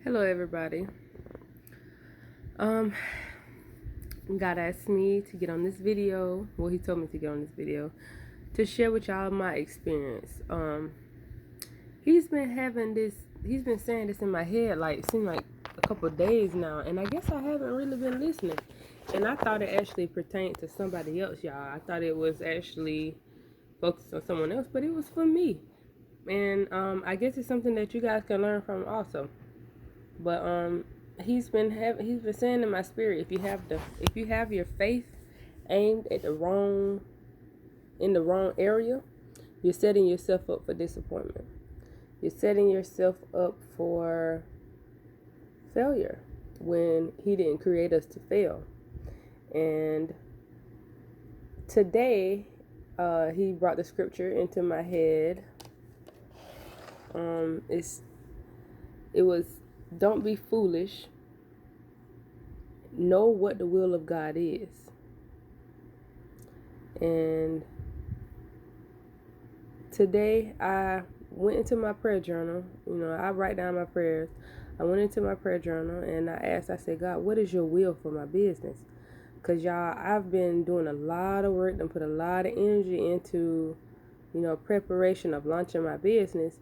Hello everybody. Um God asked me to get on this video. Well, he told me to get on this video to share with y'all my experience. He's been having this he's been saying this in my head like seemed like a couple of days now, and I guess I haven't really been listening. And I thought it actually pertained to somebody else, y'all. I thought it was actually focused on someone else, but it was for me. And I guess it's something that you guys can learn from also. But he's been saying in my spirit, if you have your faith aimed at the wrong area, you're setting yourself up for disappointment. You're setting yourself up for failure when he didn't create us to fail. And today, he brought the scripture into my head. It was, don't be foolish. Know what the will of God is. And today I went into my prayer journal. I write down my prayers. I went into my prayer journal and I said, God, what is your will for my business? Because y'all, I've been doing a lot of work and put a lot of energy into, preparation of launching my business.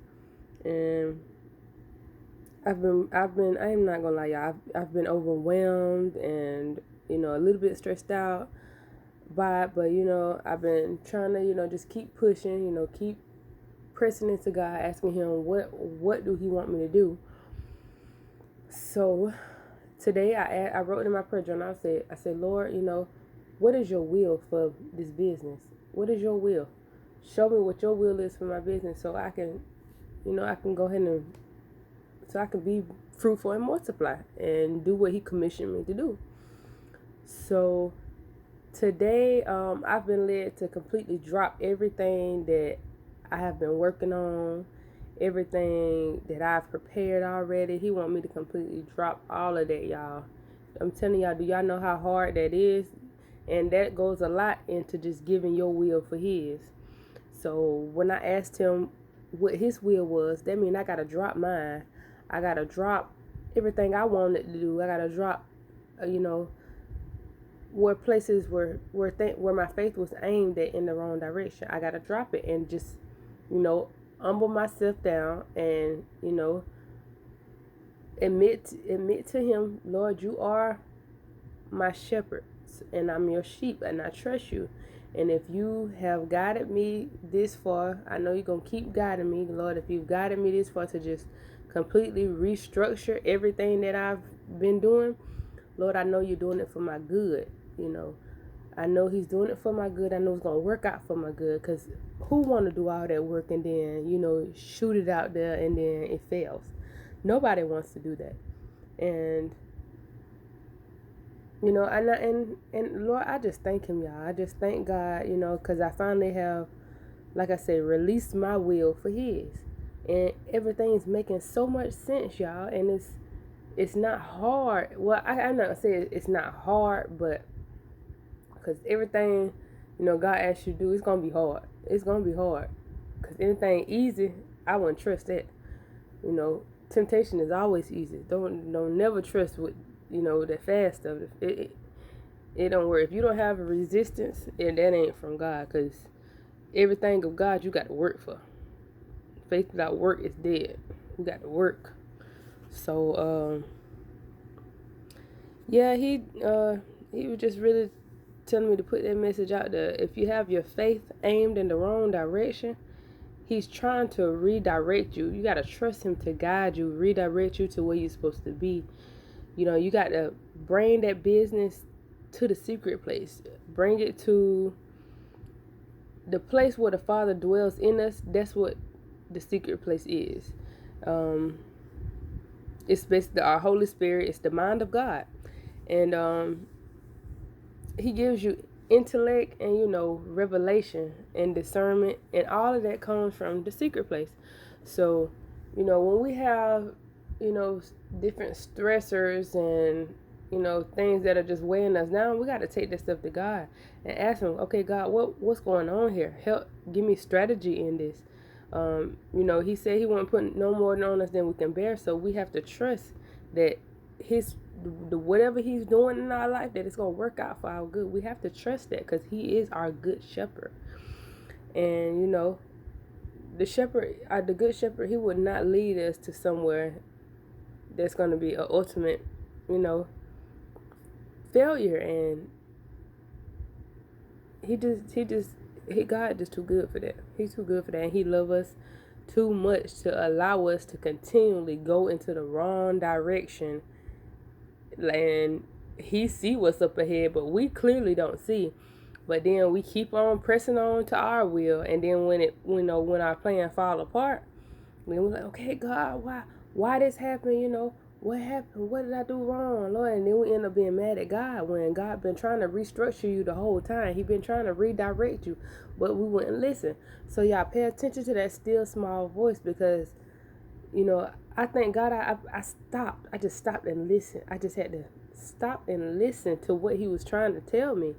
And I'm not gonna lie, y'all, I've been overwhelmed and, a little bit stressed out by it, but, I've been trying to, just keep pushing, keep pressing into God, asking him what do he want me to do. So today I wrote in my prayer journal, I said, Lord, what is your will for this business? What is your will? Show me what your will is for my business so I can, I can go ahead and so I can be fruitful and multiply and do what he commissioned me to do. So today, I've been led to completely drop everything that I have been working on, everything that I've prepared already. He wants me to completely drop all of that, y'all. I'm telling y'all, do y'all know how hard that is? And that goes a lot into just giving your will for his. So when I asked him what his will was, that means I got to drop mine. I got to drop everything I wanted to do. I got to drop, where places where my faith was aimed at in the wrong direction. I got to drop it and just, humble myself down and, admit to him, Lord, you are my shepherd and I'm your sheep and I trust you. And if you have guided me this far, I know you're going to keep guiding me, Lord. If you've guided me this far to just completely restructure everything that I've been doing, Lord, I know you're doing it for my good. I know he's doing it for my good. I know it's going to work out for my good, because who want to do all that work and then, shoot it out there and then it fails? Nobody wants to do that. And, and Lord, I just thank him, y'all. I just thank God, because I finally have, like I say, released my will for his. And everything's making so much sense, y'all. And it's not hard. Well, I'm not going to say it's not hard, but because everything, God asks you to do, it's going to be hard. It's going to be hard. Because anything easy, I wouldn't trust that. Temptation is always easy. Don't never trust with, that fast stuff. It don't work. If you don't have a resistance, that ain't from God. Because everything of God, you got to work for. Faith without work is dead. You got to work. So, yeah, he was just really telling me to put that message out there. If you have your faith aimed in the wrong direction, he's trying to redirect you. You got to trust him to guide you, redirect you to where you're supposed to be. You got to bring that business to the secret place. Bring it to the place where the Father dwells in us. That's what the secret place is. It's basically our Holy Spirit. It's the mind of God. And he gives you intellect and revelation and discernment, and all of that comes from the secret place. So when we have different stressors and things that are just weighing us down, we got to take this stuff to God and ask him, okay, God, what's going on here? Help, give me strategy in this. He said he won't put no more on us than we can bear, so we have to trust that the whatever he's doing in our life, that it's gonna work out for our good. We have to trust that, because he is our good shepherd. And you know, the shepherd, the good shepherd, he would not lead us to somewhere that's gonna be an ultimate, you know, failure. And God is too good for that. He's too good for that, and he loves us too much to allow us to continually go into the wrong direction. And he see what's up ahead, but we clearly don't see. But then we keep on pressing on to our will, and then when our plan fall apart, we're like, okay, God, why this happened? You know, what happened? What did I do wrong, Lord? And then we end up being mad at God, when God been trying to restructure you the whole time. He been trying to redirect you, but we wouldn't listen. So y'all pay attention to that still small voice, because you know, I thank God I stopped. I just stopped and listened. I just had to stop and listen to what he was trying to tell me.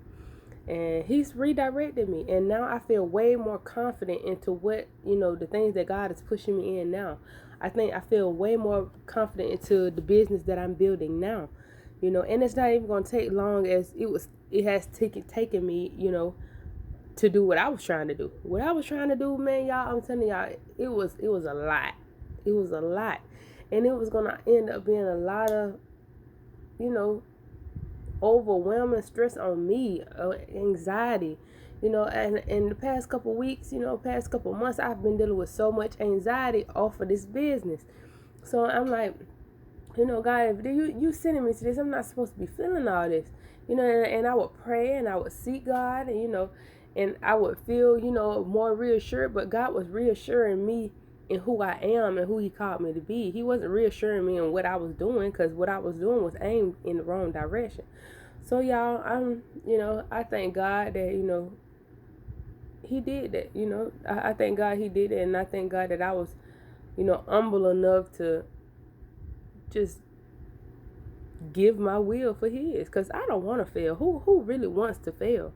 And he's redirected me. And now I feel way more confident into what, the things that God is pushing me in now. I feel way more confident into the business that I'm building now. And it's not even going to take long as it has taken me, to do what I was trying to do. What I was trying to do, man, y'all, I'm telling y'all, it was a lot. It was a lot. And it was going to end up being a lot of, overwhelming stress on me, anxiety, and in the past couple weeks, past couple months, I've been dealing with so much anxiety off of this business. So I'm like, God, if you sending me to this, I'm not supposed to be feeling all this, and I would pray and I would seek God, and I would feel, more reassured, but God was reassuring me in who I am and who he called me to be. He wasn't reassuring me in what I was doing, because what I was doing was aimed in the wrong direction. So y'all, I thank God that, he did that, I thank God he did it. And I thank God that I was, humble enough to just give my will for his, because I don't want to fail. Who really wants to fail?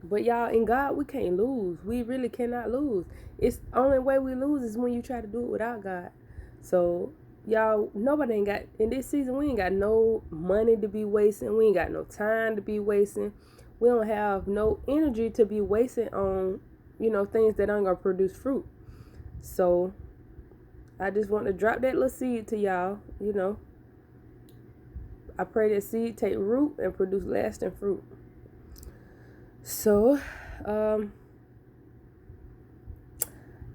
But y'all, in God, we can't lose. We really cannot lose. It's the only way we lose is when you try to do it without God. So y'all, nobody ain't got, in this season, we ain't got no money to be wasting. We ain't got no time to be wasting. We don't have no energy to be wasting on, things that aren't gonna produce fruit. So I just want to drop that little seed to y'all. I pray that seed take root and produce lasting fruit. So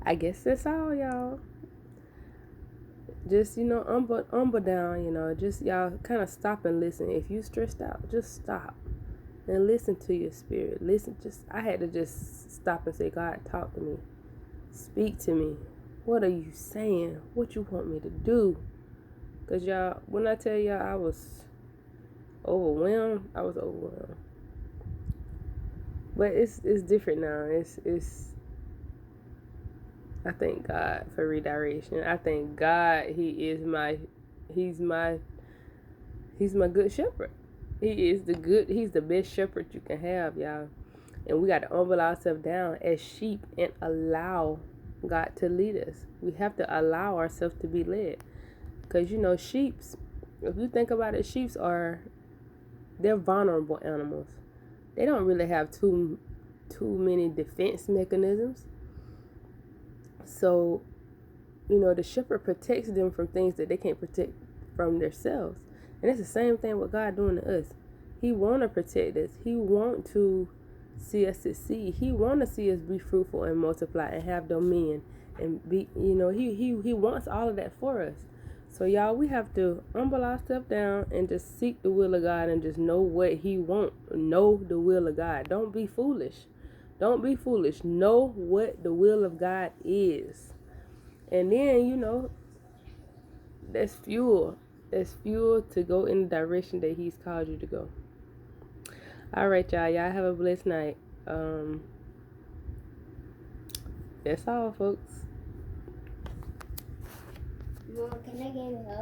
I guess that's all, y'all. Just, humble down, just y'all kind of stop and listen. If you stressed out, just stop and listen to your spirit. I had to just stop and say, God, talk to me. Speak to me. What are you saying? What you want me to do? Because y'all, when I tell y'all I was overwhelmed, I was overwhelmed. But it's different now. I thank God for redirection. I thank God he's my good shepherd. He's the best shepherd you can have, y'all. And we got to humble ourselves down as sheep and allow God to lead us. We have to allow ourselves to be led. Because, sheeps, if you think about it, they're vulnerable animals. They don't really have too many defense mechanisms. So, the shepherd protects them from things that they can't protect from themselves. And it's the same thing with God doing to us. He want to protect us. He want to see us succeed. He want to see us be fruitful and multiply and have dominion and be, he wants all of that for us. So y'all, we have to humble ourselves down and just seek the will of God and just know what he wants. Know the will of God. Don't be foolish. Don't be foolish. Know what the will of God is. And then, that's fuel. That's fuel to go in the direction that he's called you to go. All right, y'all. Y'all have a blessed night. That's all, folks. Mom, can I get